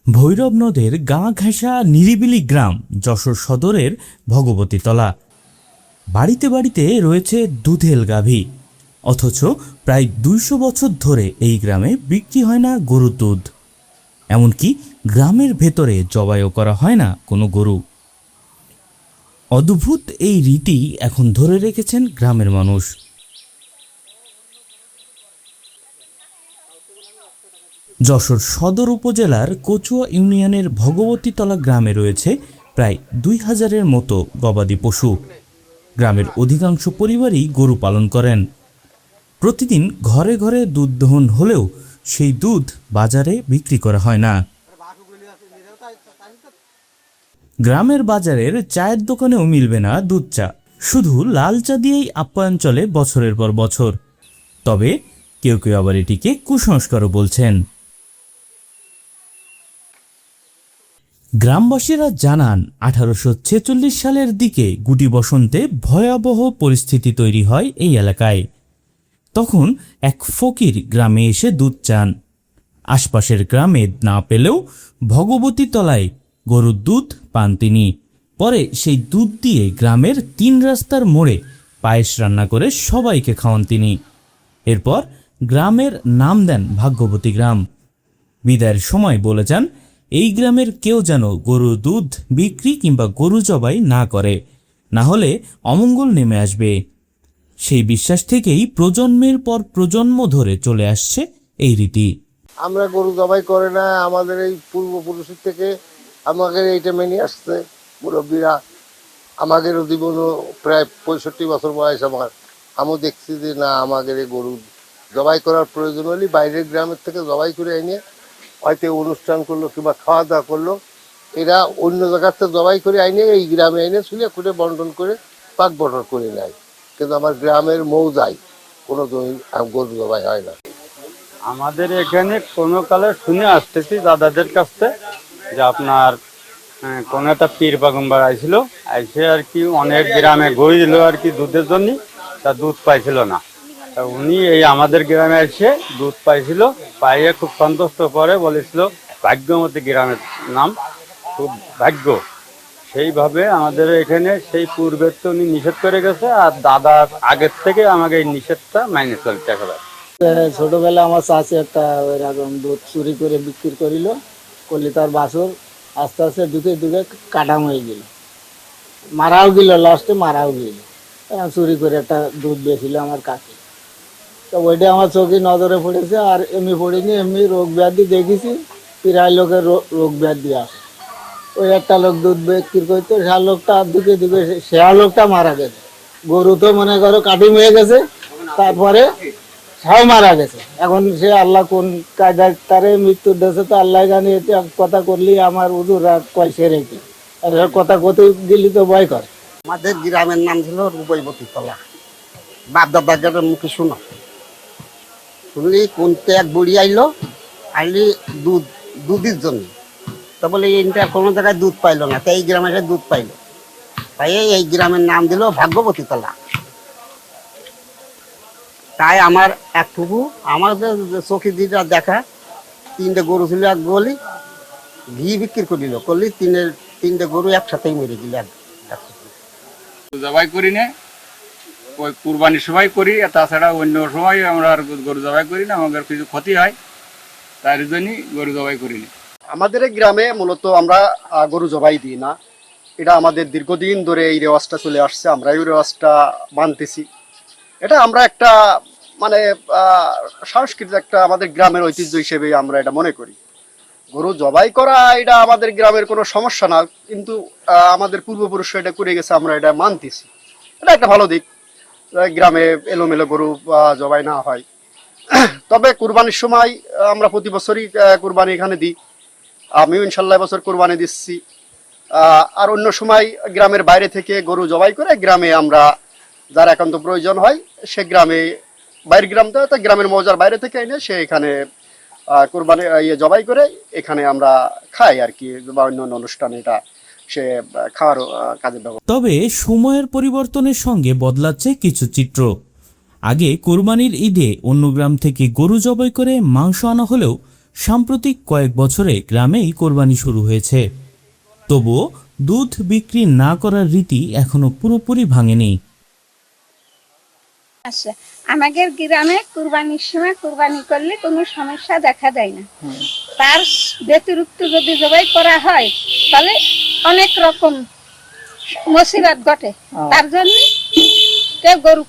ভৈরব নদের গা ঘেঁষা নিরিবিলি গ্রাম যশোর সদরের ভগবতীতলা। বাড়িতে বাড়িতে রয়েছে দুধেল গাভী, অথচ প্রায় ২০০ বছর ধরে এই গ্রামে বিক্রি হয় না গরুর দুধ। এমনকি গ্রামের ভেতরে জবাইও করা হয় না কোনো গরু। অদ্ভুত এই রীতি এখন ধরে রেখেছেন গ্রামের মানুষ। যশোর সদর উপজেলার কচুয়া ইউনিয়নের ভগবতীতলা গ্রামে রয়েছে প্রায় ২০০০-এর মতো গবাদি পশু। গ্রামের অধিকাংশ পরিবারই গরু পালন করেন। প্রতিদিন ঘরে ঘরে দুধ দহন হলেও সেই দুধ বাজারে বিক্রি করা হয় না। গ্রামের বাজারের চায়ের দোকানেও মিলবে না দুধ চা, শুধু লাল চা দিয়েই আপ্যায়ন চলে বছরের পর বছর। তবে কেউ কেউ আবার এটিকে কুসংস্কারও বলছেন। গ্রামবাসীরা জানান, 1846 সালের দিকে গুটি বসন্তে ভয়াবহ পরিস্থিতি তৈরি হয় এই এলাকায়। তখন এক ফকির গ্রামে এসে দুধ চান। আশপাশের গ্রামে না পেলেও ভগবতীতলায় গরুর দুধ পান তিনি। পরে সেই দুধ দিয়ে গ্রামের ৩ রাস্তার মোড়ে পায়েস রান্না করে সবাইকে খাওয়ান তিনি। এরপর গ্রামের নাম দেন ভাগ্যবতী গ্রাম। বিদায়ের সময় বলে যান, এই গ্রামের কেউ যেন গরুর দুধ বিক্রি কিংবা গরু জবাই না করে, না হলে অমঙ্গল নেমে আসবে। সেই বিশ্বাস থেকেই প্রজন্মের পর প্রজন্ম ধরে চলে আসছে এই রীতি। আমরা গরু জবাই করে না, আমাদের এই পূর্বপুরুষের থেকে আমাদের এইটা মেনে আসছে মুরব্বীরা। আমাদেরও জীবনও প্রায় 65 বছর বয়স আমার। আমিও দেখছি যে না, আমাদের এই গরু জবাই করার প্রয়োজন হলে বাইরের গ্রামের থেকে জবাই করে এনে হয়তো অনুষ্ঠান করলো কিংবা খাওয়া দাওয়া করলো, এরা অন্য জায়গার থেকে জবাই করে আইনে এই গ্রামে এনে ছুলে খুঁড়ে বন্টন করে পাক বন্টন করে নেয়। কিন্তু আমার গ্রামের মৌজায় কোনো গরু জবাই হয় না। আমাদের এখানে কোনো কালে শুনে আসতেছি দাদাদের কাছ থেকে যে আপনার কোনো একটা পীর পাগম্বার আইছিল, আইসে আর কি অনেক গ্রামে গরু দিল আর কি দুধের জন্য, তা দুধ পাইছিল না। তা উনি এই আমাদের গ্রামে এসে দুধ পাইছিল, পাইয়ে খুব সন্তুষ্ট করে বলেছিল ভাগ্যমতী গ্রামের নাম, খুব ভাগ্য। সেইভাবে আমাদের এখানে সেই পূর্বের তো উনি নিষেধ করে গেছে, আর দাদা আগের থেকে আমাকে এই নিষেধটা মাইনে চলতে একেবারে। ছোটবেলা আমার চাষে একটা ওইরকম দুধ চুরি করে বিক্রি করিল, করলে তার বাছর আস্তে আস্তে দুধে দুধে কাটাম হয়ে গেল, মারাও গেল, লাস্টে মারাও গেল। চুরি করে একটা দুধ বেছিল আমার কাছে, তো ওইটা আমার চোখে নজরে পড়েছে। আর এমনি পড়িনি, এমনি রোগ ব্যাধি দেখেছি, প্রায় লোকের রোগ ব্যাধি আসে। ওই একটা লোক দুধ বিক্রি করতো, সে লোকটা আর দুকে দুকে সে লোকটা মারা গেছে। গরু তো মনে করো কাটিম হয়ে গেছে, তারপরে সেও মারা গেছে। এখন সে আল্লাহ কোন কায়দায় তারে মৃত্যু দিয়েছে তো আল্লাহ জানে। এটা কথা করলি আমার উজুর আর কয়সে রেখে কথা কতে গেলি তো ভয় করে। আমাদের গ্রামের নাম ছিল রূপবতীতলা। বাপ দাদার মুখে শুনো, শুনলি কোনতে এক বুড়ি আইলি দুধের জন্য। তা বলে এইটা কোনো জায়গায় দুধ পাইলো না, তাই এই গ্রামে এসে দুধ পাইলো, তাই এই গ্রামের নাম দিল ভাগ্যবতীতলা। তাই আমার এক ফুপু আমাদের চোখে যেটা দেখা, 3টে গরু ছিল, এক গলি ঘি বিক্রি করিল, করলি 3টে গরু একসাথেই মেরে দিল। জবাই করি না, ওই কুরবানির সময় করি, তাছাড়া অন্য সময় আমরা আর গরু জবাই করি না, আমাদের কিছু ক্ষতি হয়, তার জন্যই গরু জবাই করি না। আমাদের এই গ্রামে মূলত আমরা গরু জবাই দিই না। এটা আমাদের দীর্ঘদিন ধরে এই রেওয়াজটা চলে আসছে, আমরা এই রেওয়াজটা মানতেছি। এটা আমরা একটা মানে সাংস্কৃতিক একটা আমাদের গ্রামের ঐতিহ্য হিসেবে আমরা এটা মনে করি। গরু জবাই করা এটা আমাদের গ্রামের কোনো সমস্যা না, কিন্তু আমাদের পূর্বপুরুষরা এটা করে গেছে, আমরা এটা মানতেছি। এটা একটা ভালো দিক, গ্রামে এলোমেলো গরু জবাই না হয়। তবে কুরবানির সময় আমরা প্রতি বছরই কুরবানি এখানে দিই। আমিও ইনশাল্লাহ বছর কুরবানি দিচ্ছি। আর অন্য সময় গ্রামের বাইরে থেকে গরু জবাই করে গ্রামে আমরা যার একান্ত প্রয়োজন হয় সে গ্রামে, বাইরের গ্রাম তো গ্রামের মৌজার বাইরে থেকে এনে সে এখানে কুরবানি জবাই করে এখানে আমরা খাই আর কি, বা অন্য অনুষ্ঠানে এটা সে খাওয়ার কাজে ব্যবহার। তবে সময়ের পরিবর্তনের সঙ্গে বদলাচ্ছে কিছু চিত্র। আগে কোরবানির ঈদে অন্য গ্রাম থেকে গরু জবাই করে মাংস আনা হলেও সাম্প্রতিক কয়েক বছরে গ্রামেই কোরবানি শুরু হয়েছে। তবুও দুধ বিক্রি না করার রীতি এখনো পুরোপুরি ভাঙেনি। আচ্ছা, আমাদের গ্রামে কুরবানির সময় কুরবানি করলে কোনো সমস্যা দেখা যায় না। তার ব্যতিরিক্ত যদি জবাই করা হয় তাহলে অনেক রকম মুসিবত ঘটে। তার জন্য কেউ গরু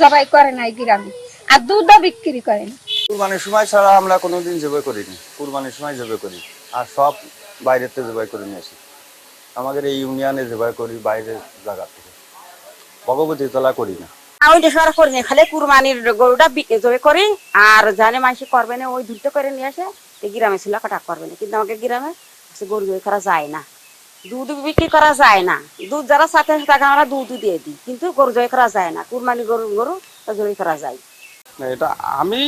জবাই করে না এই গ্রামে, আর দুধও বিক্রি করে না। কুরবানির সময় ছাড়া আমরা কোনোদিন জবাই করিনি, কুরবানির সময় জবাই করি, আর সব বাইরেতে জবাই করে নিয়ে আসি। আমাদের এই ইউনিয়নে জবাই করি বাইরের জায়গা থেকে, ভগবতী তলা করি না। ওই দেশে করি না, খালি কুরবানির গরুটা জবে করি, আর জানে মানুষ করবে না ওই দুধটা করে নিয়ে আসে। এই গ্রামে ছিল কাটা করবে না, কিন্তু আমাকে গ্রামে গরু জবে করা যায় না, দুধ বিক্রি করা যায় না। দুধ যারা সাথে টাকা আমরা দুধ দিয়ে দিই, কিন্তু গরু জবে করা যায় না। কুরবানি গরু জবে করা যায় না। এটা আমি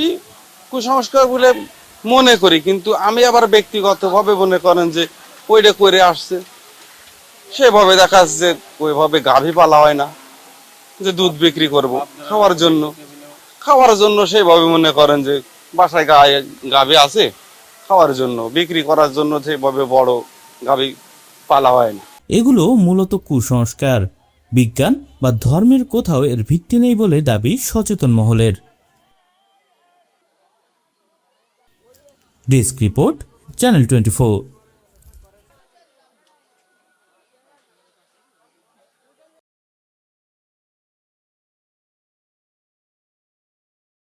কুসংস্কার বলে মনে করি, কিন্তু আমি আবার ব্যক্তিগতভাবে মনে করেন যে ওইটা করে আসছে, সেভাবে দেখা যাচ্ছে ওইভাবে গাভী পালা হয় না যে দুধ বিক্রি করব খাওয়ার জন্য সেইভাবে মনে করেন যে বাসায় গাভী আছে খাওয়ার জন্য, বিক্রি করার জন্য সেভাবে বড় গাভী পালা হয় না। এগুলো মূলত কুসংস্কার। বিজ্ঞান বা ধর্মের কোথাও এর ভিত্তি নেই বলে দাবি সচেতন মহলের। Desk report, channel 24।